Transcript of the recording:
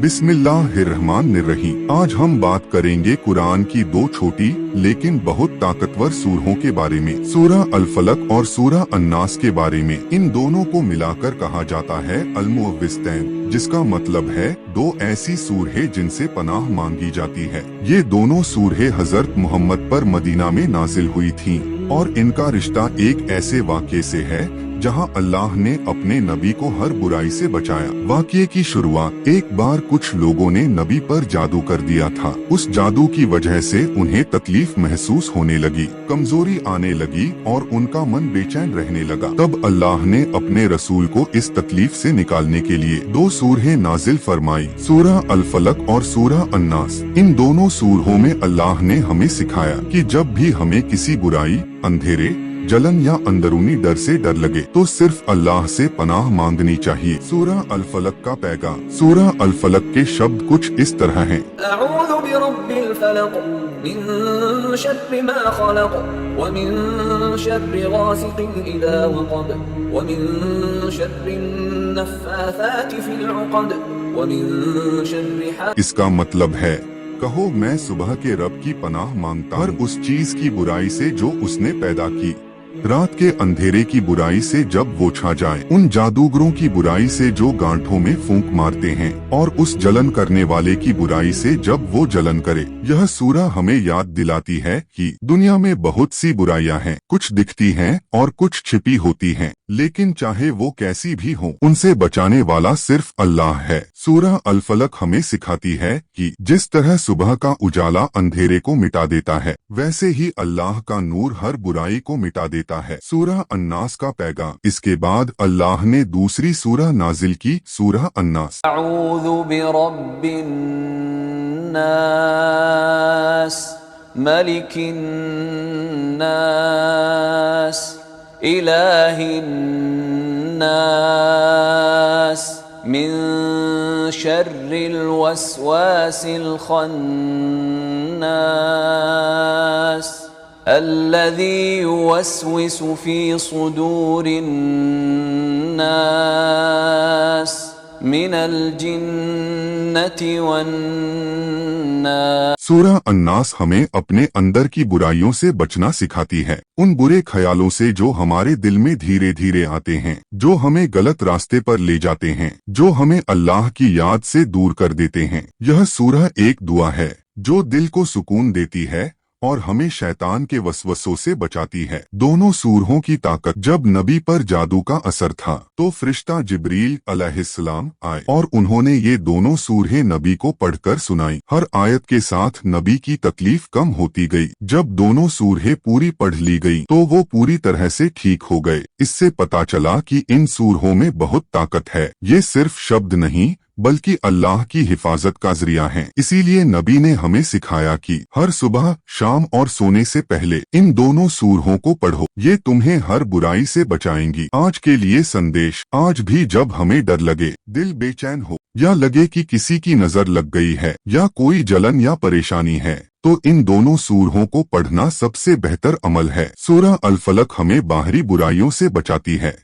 बिस्मिल्लाहिर्रहमानिर्रहीम। आज हम बात करेंगे कुरान की दो छोटी लेकिन बहुत ताकतवर सूरहों के बारे में, सूरह अल फलक और सूरह अन्नास के बारे में। इन दोनों को मिलाकर कहा जाता है अल-मुअव्विज़तैन, जिसका मतलब है दो ऐसी सूरहें जिनसे पनाह मांगी जाती है। ये दोनों सूरहें हजरत मोहम्मद पर मदीना में नाजिल हुई थीं और इनका रिश्ता एक ऐसे वाक़े से है जहां अल्लाह ने अपने नबी को हर बुराई से बचाया। वाक़ये की शुरुआत, एक बार कुछ लोगों ने नबी पर जादू कर दिया था। उस जादू की वजह से उन्हें तकलीफ महसूस होने लगी, कमजोरी आने लगी और उनका मन बेचैन रहने लगा। तब अल्लाह ने अपने रसूल को इस तकलीफ से निकालने के लिए दो सूरहें नाजिल फरमाई, सूरह अल फलक और सूरह अन्नास। इन दोनों सूरहों में अल्लाह ने हमें सिखाया कि जब भी हमें किसी बुराई, अंधेरे, जलन या अंदरूनी डर से डर लगे तो सिर्फ अल्लाह से पनाह मांगनी चाहिए। सूरह अल फलक का पैगाम। सूरह अल फलक के शब्द कुछ इस तरह हैं। अऊज़ु बिरब्बिल फलक, मिन शर्रि मा खलक, व मिन शर्रि गासिकिन इज़ा वक़ब, व मिन शर्रि नफ़्फ़ाथाति फिल उक़द, व मिन शर्रि। इसका मतलब है, कहो मैं सुबह के रब की पनाह मांगता हूँ उस चीज की बुराई से जो उसने पैदा की, रात के अंधेरे की बुराई से जब वो छा जाए, उन जादूगरों की बुराई से जो गांठों में फूंक मारते हैं और उस जलन करने वाले की बुराई से जब वो जलन करे। यह सूरह हमें याद दिलाती है कि दुनिया में बहुत सी बुराइयां हैं, कुछ दिखती हैं और कुछ छिपी होती हैं, लेकिन चाहे वो कैसी भी हो, उनसे बचाने वाला सिर्फ अल्लाह है। सूरह अल फलक हमें सिखाती है कि जिस तरह सुबह का उजाला अंधेरे को मिटा देता है, वैसे ही अल्लाह का नूर हर बुराई को मिटा देता है। सूरह अन्नास का पैगाम। इसके बाद अल्लाह ने दूसरी सूरह नाजिल की, सूरह अन्नास। अऊज़ु बिरब्बिन नास, मलिकिन नास, इलाहिन नास, मिन शर्रिल वस्वासिल खन्नास, الذي يوسوس في صدور الناس من الجنة والناس। सूरह अन्नास हमें अपने अंदर की बुराइयों से बचना सिखाती है, उन बुरे ख्यालों से जो हमारे दिल में धीरे धीरे आते हैं, जो हमें गलत रास्ते पर ले जाते हैं, जो हमें अल्लाह की याद से दूर कर देते हैं। यह सूरह एक दुआ है जो दिल को सुकून देती है और हमें शैतान के वसवसों से बचाती है। दोनों सूरहों की ताकत। जब नबी पर जादू का असर था तो फरिश्ता जिब्रील अलैहिस्सलाम आए और उन्होंने ये दोनों सूरहें नबी को पढ़कर सुनाई। हर आयत के साथ नबी की तकलीफ कम होती गई। जब दोनों सूरहें पूरी पढ़ ली गई तो वो पूरी तरह से ठीक हो गए। इससे पता चला कि इन सूरहों में बहुत ताकत है। ये सिर्फ शब्द नहीं बल्कि अल्लाह की हिफाजत का जरिया है। इसीलिए नबी ने हमें सिखाया कि हर सुबह, शाम और सोने से पहले इन दोनों सूरहों को पढ़ो, ये तुम्हें हर बुराई से बचाएंगी। आज के लिए संदेश। आज भी जब हमें डर लगे, दिल बेचैन हो या लगे कि किसी की नजर लग गई है या कोई जलन या परेशानी है, तो इन दोनों सूरहों को पढ़ना सबसे बेहतर अमल है। सूरह अल फलक हमें बाहरी बुराइयों से बचाती है,